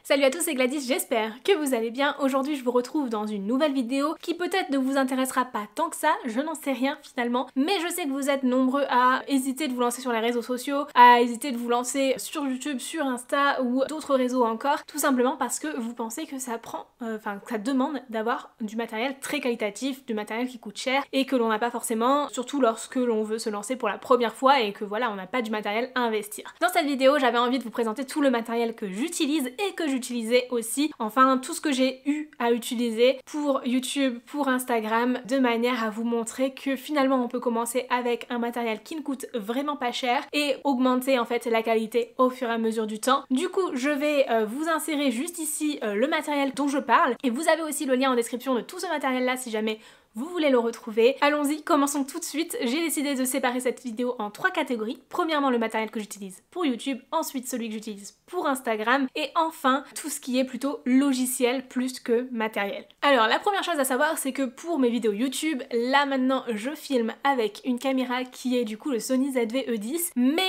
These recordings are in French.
Salut à tous, c'est Gladys, j'espère que vous allez bien. Aujourd'hui je vous retrouve dans une nouvelle vidéo qui peut-être ne vous intéressera pas tant que ça, je n'en sais rien finalement, mais je sais que vous êtes nombreux à hésiter de vous lancer sur les réseaux sociaux, à hésiter de vous lancer sur YouTube, sur Insta ou d'autres réseaux encore, tout simplement parce que vous pensez que ça prend, ça demande d'avoir du matériel très qualitatif, du matériel qui coûte cher et que l'on n'a pas forcément, surtout lorsque l'on veut se lancer pour la première fois et que voilà, on n'a pas du matériel à investir. Dans cette vidéo, j'avais envie de vous présenter tout le matériel que j'utilise et que j'utilisais aussi, enfin tout ce que j'ai eu à utiliser pour YouTube, pour Instagram, de manière à vous montrer que finalement on peut commencer avec un matériel qui ne coûte vraiment pas cher et augmenter en fait la qualité au fur et à mesure du temps. Du coup je vais vous insérer juste ici le matériel dont je parle et vous avez aussi le lien en description de tout ce matériel là si jamais vous voulez le retrouver. Allons-y, commençons tout de suite. J'ai décidé de séparer cette vidéo en 3 catégories. Premièrement, le matériel que j'utilise pour YouTube, ensuite celui que j'utilise pour Instagram, et enfin tout ce qui est plutôt logiciel plus que matériel. Alors la première chose à savoir, c'est que pour mes vidéos YouTube, là maintenant je filme avec une caméra qui est du coup le Sony ZV-E10, mais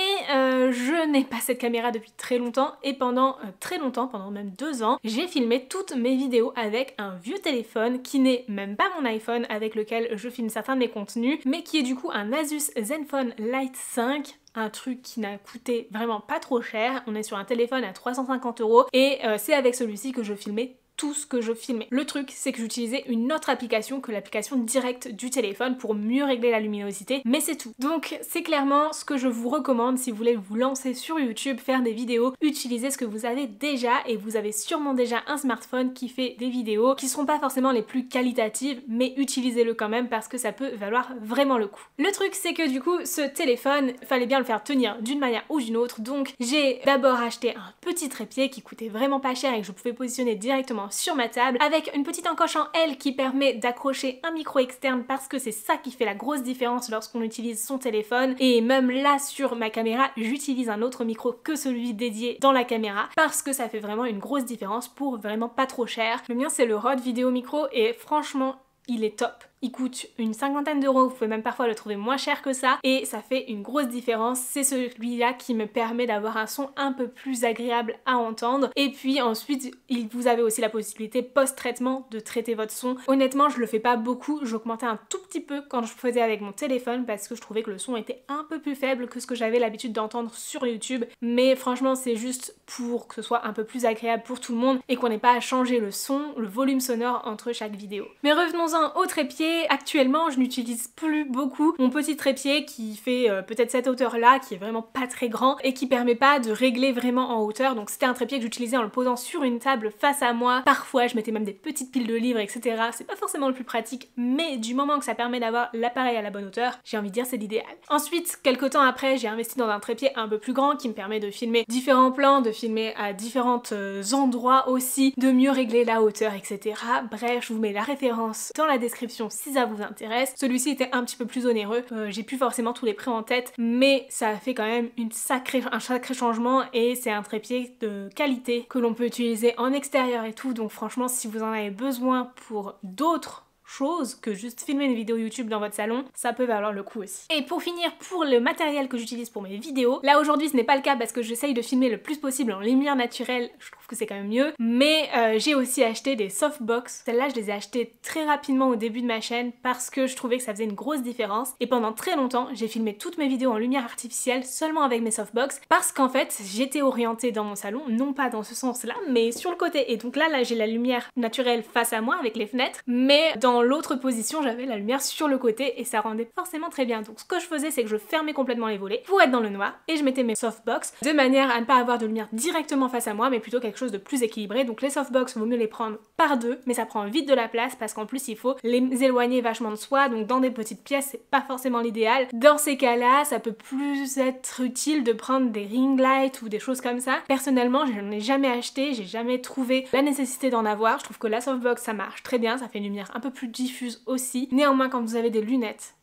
je n'ai pas cette caméra depuis très longtemps, et pendant très longtemps, pendant même 2 ans, j'ai filmé toutes mes vidéos avec un vieux téléphone qui n'est même pas mon iPhone, avec lequel je filme certains de mes contenus, mais qui est du coup un Asus Zenfone Lite 5, un truc qui n'a coûté vraiment pas trop cher. On est sur un téléphone à 350 € et c'est avec celui-ci que je filmais tout ce que je filmais. Le truc, c'est que j'utilisais une autre application que l'application directe du téléphone pour mieux régler la luminosité, mais c'est tout. Donc c'est clairement ce que je vous recommande si vous voulez vous lancer sur YouTube, faire des vidéos, utilisez ce que vous avez déjà, et vous avez sûrement déjà un smartphone qui fait des vidéos qui seront pas forcément les plus qualitatives, mais utilisez-le quand même parce que ça peut valoir vraiment le coup. Le truc, c'est que du coup, ce téléphone, fallait bien le faire tenir d'une manière ou d'une autre, donc j'ai d'abord acheté un petit trépied qui coûtait vraiment pas cher et que je pouvais positionner directement sur ma table, avec une petite encoche en L qui permet d'accrocher un micro externe parce que c'est ça qui fait la grosse différence lorsqu'on utilise son téléphone. Et même là sur ma caméra, j'utilise un autre micro que celui dédié dans la caméra parce que ça fait vraiment une grosse différence pour vraiment pas trop cher. Le mien c'est le Rode Video Micro et franchement il est top. Il coûte une 50aine d'euros, vous pouvez même parfois le trouver moins cher que ça, et ça fait une grosse différence. C'est celui-là qui me permet d'avoir un son un peu plus agréable à entendre. Et puis ensuite, vous avez aussi la possibilité post-traitement de traiter votre son. Honnêtement, je le fais pas beaucoup, j'augmentais un tout petit peu quand je faisais avec mon téléphone parce que je trouvais que le son était un peu plus faible que ce que j'avais l'habitude d'entendre sur YouTube. Mais franchement, c'est juste pour que ce soit un peu plus agréable pour tout le monde et qu'on n'ait pas à changer le son, le volume sonore entre chaque vidéo. Mais revenons-en au trépied. Actuellement, je n'utilise plus beaucoup mon petit trépied qui fait peut-être cette hauteur là, qui est vraiment pas très grand et qui permet pas de régler vraiment en hauteur. Donc c'était un trépied que j'utilisais en le posant sur une table face à moi. Parfois je mettais même des petites piles de livres, etc. C'est pas forcément le plus pratique, mais du moment que ça permet d'avoir l'appareil à la bonne hauteur, j'ai envie de dire c'est l'idéal. Ensuite, quelques temps après, j'ai investi dans un trépied un peu plus grand qui me permet de filmer différents plans, de filmer à différents endroits aussi, de mieux régler la hauteur, etc. Bref, je vous mets la référence dans la description si ça vous intéresse. Celui-ci était un petit peu plus onéreux, j'ai plus forcément tous les prix en tête, mais ça a fait quand même un sacré changement et c'est un trépied de qualité que l'on peut utiliser en extérieur et tout, donc franchement si vous en avez besoin pour d'autres chose que juste filmer une vidéo YouTube dans votre salon, ça peut valoir le coup aussi. Et pour finir, pour le matériel que j'utilise pour mes vidéos, là aujourd'hui ce n'est pas le cas parce que j'essaye de filmer le plus possible en lumière naturelle, je trouve que c'est quand même mieux, mais j'ai aussi acheté des softbox. Celles-là je les ai achetées très rapidement au début de ma chaîne parce que je trouvais que ça faisait une grosse différence, et pendant très longtemps j'ai filmé toutes mes vidéos en lumière artificielle seulement avec mes softbox parce qu'en fait j'étais orientée dans mon salon, non pas dans ce sens-là, mais sur le côté, et donc là j'ai la lumière naturelle face à moi avec les fenêtres, mais dans l'autre position j'avais la lumière sur le côté et ça rendait forcément très bien. Donc ce que je faisais, c'est que je fermais complètement les volets pour être dans le noir et je mettais mes softbox de manière à ne pas avoir de lumière directement face à moi mais plutôt quelque chose de plus équilibré. Donc les softbox, vaut mieux les prendre par deux, mais ça prend vite de la place parce qu'en plus il faut les éloigner vachement de soi, donc dans des petites pièces c'est pas forcément l'idéal. Dans ces cas-là, ça peut plus être utile de prendre des ring lights ou des choses comme ça. Personnellement, je n'en ai jamais acheté, j'ai jamais trouvé la nécessité d'en avoir. Je trouve que la softbox ça marche très bien, ça fait une lumière un peu plus diffuse aussi. Néanmoins, quand vous avez des lunettes,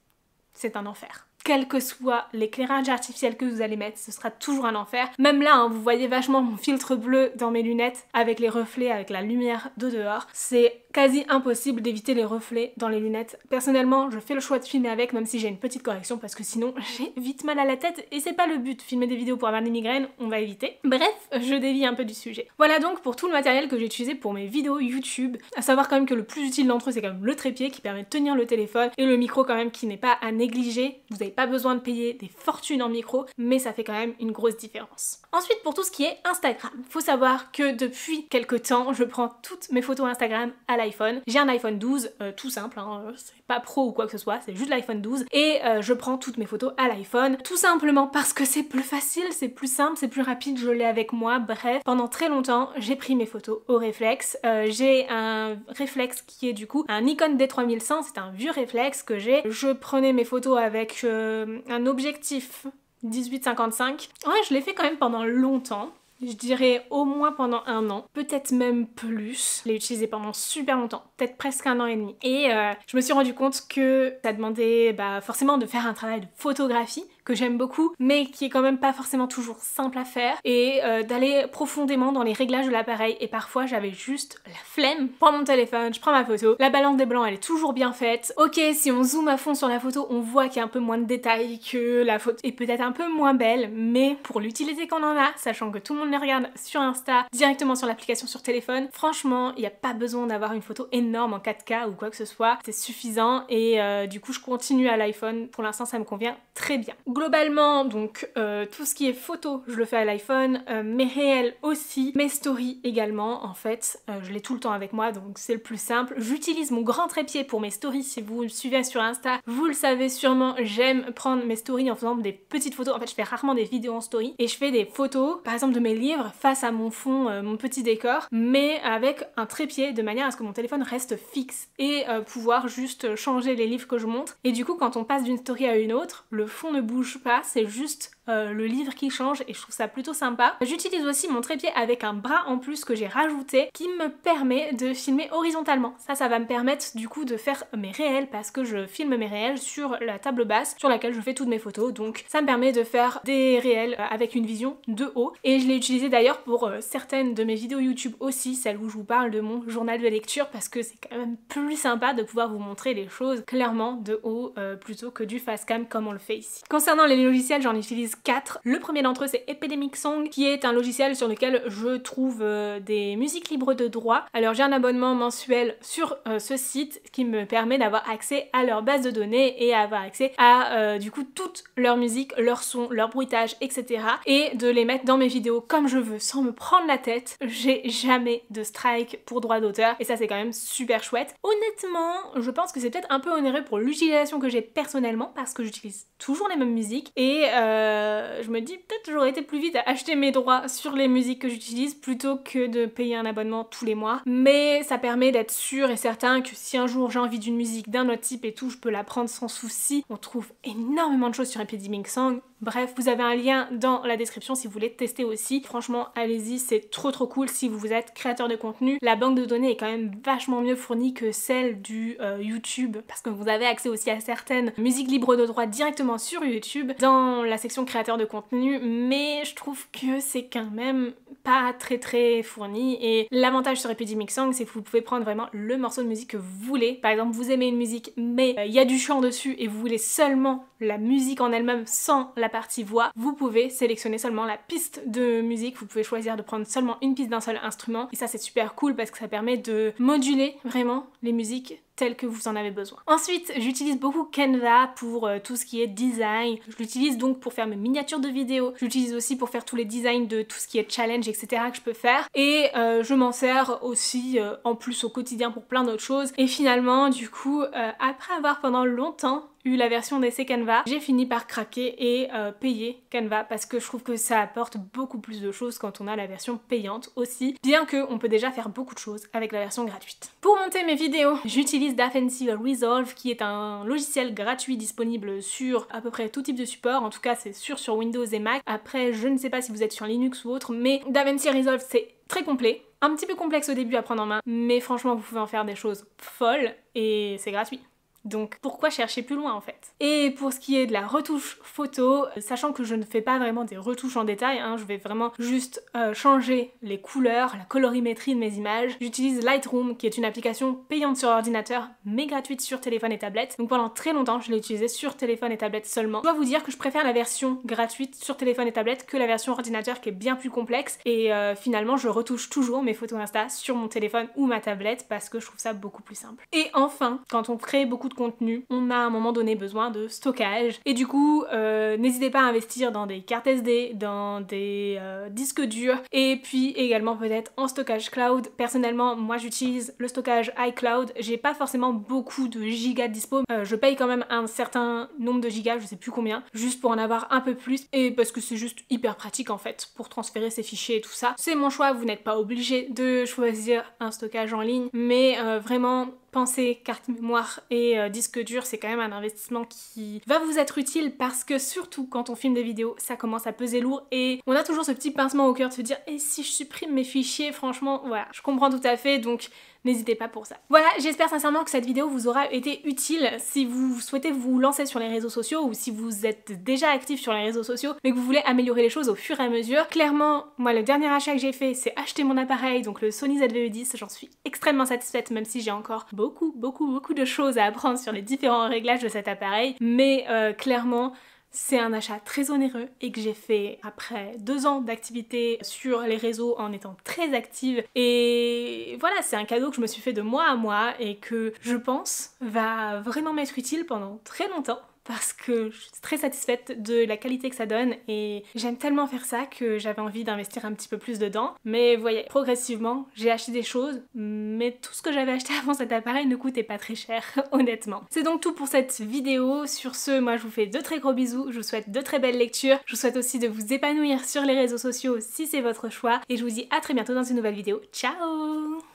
c'est un enfer. quel que soit l'éclairage artificiel que vous allez mettre, ce sera toujours un enfer. Même là, hein, vous voyez vachement mon filtre bleu dans mes lunettes avec les reflets, avec la lumière de dehors. C'est quasi impossible d'éviter les reflets dans les lunettes. Personnellement, je fais le choix de filmer avec, même si j'ai une petite correction, parce que sinon j'ai vite mal à la tête et c'est pas le but. Filmer des vidéos pour avoir des migraines, on va éviter. Bref, je dévie un peu du sujet. Voilà donc pour tout le matériel que j'ai utilisé pour mes vidéos YouTube. À savoir quand même que le plus utile d'entre eux, c'est quand même le trépied qui permet de tenir le téléphone et le micro quand même qui n'est pas à négliger. Vous n'avez pas besoin de payer des fortunes en micro, mais ça fait quand même une grosse différence. Ensuite, pour tout ce qui est Instagram, faut savoir que depuis quelques temps, je prends toutes mes photos Instagram à l'iPhone. J'ai un iPhone 12, tout simple, hein, c'est pas pro ou quoi que ce soit, c'est juste l'iPhone 12 et je prends toutes mes photos à l'iPhone, tout simplement parce que c'est plus facile, c'est plus simple, c'est plus rapide, je l'ai avec moi. Bref, pendant très longtemps, j'ai pris mes photos au réflexe. J'ai un réflexe qui est du coup un Nikon D3100, c'est un vieux réflexe que j'ai. Je prenais mes photos avec un objectif 18-55. Ouais, je l'ai fait quand même pendant longtemps. Je dirais au moins pendant 1 an, peut-être même plus. Je l'ai utilisé pendant super longtemps, peut-être presque 1 an et demi. Et je me suis rendu compte que ça demandait forcément de faire un travail de photographie que j'aime beaucoup, mais qui est quand même pas forcément toujours simple à faire, et d'aller profondément dans les réglages de l'appareil. Et parfois j'avais juste la flemme. Je prends mon téléphone, je prends ma photo, la balance des blancs elle est toujours bien faite. Ok, si on zoome à fond sur la photo, on voit qu'il y a un peu moins de détails, que la photo est peut-être un peu moins belle, mais pour l'utilité qu'on en a, sachant que tout le monde les regarde sur Insta, directement sur l'application sur téléphone, franchement, il n'y a pas besoin d'avoir une photo énorme en 4K ou quoi que ce soit, c'est suffisant. Et du coup je continue à l'iPhone, pour l'instant ça me convient très bien. Globalement, donc tout ce qui est photo, je le fais à l'iPhone, mes réels aussi, mes stories également, en fait, je l'ai tout le temps avec moi, donc c'est le plus simple. J'utilise mon grand trépied pour mes stories, si vous me suivez sur Insta, vous le savez sûrement, j'aime prendre mes stories en faisant des petites photos. En fait, je fais rarement des vidéos en story, et je fais des photos, par exemple de mes livres, face à mon fond, mon petit décor, mais avec un trépied, de manière à ce que mon téléphone reste fixe, et pouvoir juste changer les livres que je montre. Et du coup, quand on passe d'une story à une autre, le fond ne bouge pas, c'est juste le livre qui change, et je trouve ça plutôt sympa. J'utilise aussi mon trépied avec un bras en plus que j'ai rajouté qui me permet de filmer horizontalement. Ça va me permettre du coup de faire mes réels, parce que je filme mes réels sur la table basse sur laquelle je fais toutes mes photos, donc ça me permet de faire des réels avec une vision de haut. Et je l'ai utilisé d'ailleurs pour certaines de mes vidéos YouTube aussi, celles où je vous parle de mon journal de lecture, parce que c'est quand même plus sympa de pouvoir vous montrer les choses clairement de haut plutôt que du face cam comme on le fait ici. Concernant les logiciels, j'en utilise 4. Le premier d'entre eux c'est Epidemic Song, qui est un logiciel sur lequel je trouve des musiques libres de droit. Alors j'ai un abonnement mensuel sur ce site qui me permet d'avoir accès à leur base de données et avoir accès à du coup toute leur musique, leur son, leur bruitage, etc. et de les mettre dans mes vidéos comme je veux sans me prendre la tête. J'ai jamais de strike pour droit d'auteur et ça c'est quand même super chouette. Honnêtement, je pense que c'est peut-être un peu onéreux pour l'utilisation que j'ai personnellement, parce que j'utilise toujours les mêmes musiques et je me dis peut-être j'aurais été plus vite à acheter mes droits sur les musiques que j'utilise plutôt que de payer un abonnement tous les mois. Mais ça permet d'être sûr et certain que si un jour j'ai envie d'une musique d'un autre type et tout, je peux la prendre sans souci. On trouve énormément de choses sur Epidemic Song. Bref, vous avez un lien dans la description si vous voulez tester aussi. Franchement, allez-y, c'est trop cool si vous êtes créateur de contenu. La banque de données est quand même vachement mieux fournie que celle du YouTube, parce que vous avez accès aussi à certaines musiques libres de droit directement sur YouTube dans la section créateur de contenu, mais je trouve que c'est quand même pas très fourni. Et l'avantage sur Epidemic Song, c'est que vous pouvez prendre vraiment le morceau de musique que vous voulez. Par exemple, vous aimez une musique mais il y a du chant dessus et vous voulez seulement la musique en elle-même sans la partie voix, vous pouvez sélectionner seulement la piste de musique. Vous pouvez choisir de prendre seulement une piste d'un seul instrument, et ça c'est super cool parce que ça permet de moduler vraiment les musiques telles que vous en avez besoin. Ensuite, j'utilise beaucoup Canva pour tout ce qui est design. Je l'utilise donc pour faire mes miniatures de vidéos. J'utilise aussi pour faire tous les designs de tout ce qui est challenge, etc. que je peux faire. Et je m'en sers aussi en plus au quotidien pour plein d'autres choses. Et finalement, du coup, après avoir pendant longtemps eu la version d'essai Canva, j'ai fini par craquer et payer Canva, parce que je trouve que ça apporte beaucoup plus de choses quand on a la version payante aussi, bien qu'on peut déjà faire beaucoup de choses avec la version gratuite. Pour monter mes vidéos, j'utilise DaVinci Resolve, qui est un logiciel gratuit disponible sur à peu près tout type de support. En tout cas c'est sûr sur Windows et Mac. Après je ne sais pas si vous êtes sur Linux ou autre, mais DaVinci Resolve c'est très complet. Un petit peu complexe au début à prendre en main, mais franchement vous pouvez en faire des choses folles et c'est gratuit. Donc pourquoi chercher plus loin en fait? Et pour ce qui est de la retouche photo, sachant que je ne fais pas vraiment des retouches en détail, hein, je vais vraiment juste changer les couleurs, la colorimétrie de mes images. J'utilise Lightroom qui est une application payante sur ordinateur mais gratuite sur téléphone et tablette. Donc pendant très longtemps je l'ai utilisée sur téléphone et tablette seulement. Je dois vous dire que je préfère la version gratuite sur téléphone et tablette que la version ordinateur qui est bien plus complexe et finalement je retouche toujours mes photos Insta sur mon téléphone ou ma tablette parce que je trouve ça beaucoup plus simple. Et enfin, quand on crée beaucoup de contenu, on a à un moment donné besoin de stockage et du coup n'hésitez pas à investir dans des cartes SD, dans des disques durs et puis également peut-être en stockage cloud. Personnellement moi j'utilise le stockage iCloud, j'ai pas forcément beaucoup de gigas de dispo, je paye quand même un certain nombre de gigas, je sais plus combien, juste pour en avoir un peu plus et parce que c'est juste hyper pratique en fait pour transférer ses fichiers et tout ça. C'est mon choix, vous n'êtes pas obligé de choisir un stockage en ligne, mais vraiment pensez carte mémoire et disque dur, c'est quand même un investissement qui va vous être utile parce que surtout quand on filme des vidéos, ça commence à peser lourd et on a toujours ce petit pincement au cœur de se dire et si je supprime mes fichiers, franchement, voilà, je comprends tout à fait, donc n'hésitez pas pour ça. Voilà, j'espère sincèrement que cette vidéo vous aura été utile si vous souhaitez vous lancer sur les réseaux sociaux ou si vous êtes déjà actif sur les réseaux sociaux mais que vous voulez améliorer les choses au fur et à mesure. Clairement, moi le dernier achat que j'ai fait c'est acheter mon appareil, donc le Sony ZV-E10, j'en suis extrêmement satisfaite même si j'ai encore beaucoup de choses à apprendre sur les différents réglages de cet appareil, mais clairement c'est un achat très onéreux et que j'ai fait après 2 ans d'activité sur les réseaux en étant très active et voilà, c'est un cadeau que je me suis fait de mois à mois et que je pense va vraiment m'être utile pendant très longtemps parce que je suis très satisfaite de la qualité que ça donne et j'aime tellement faire ça que j'avais envie d'investir un petit peu plus dedans. Mais vous voyez, progressivement, j'ai acheté des choses, mais tout ce que j'avais acheté avant cet appareil ne coûtait pas très cher, honnêtement. C'est donc tout pour cette vidéo. Sur ce, moi je vous fais de très gros bisous, je vous souhaite de très belles lectures, je vous souhaite aussi de vous épanouir sur les réseaux sociaux si c'est votre choix et je vous dis à très bientôt dans une nouvelle vidéo. Ciao!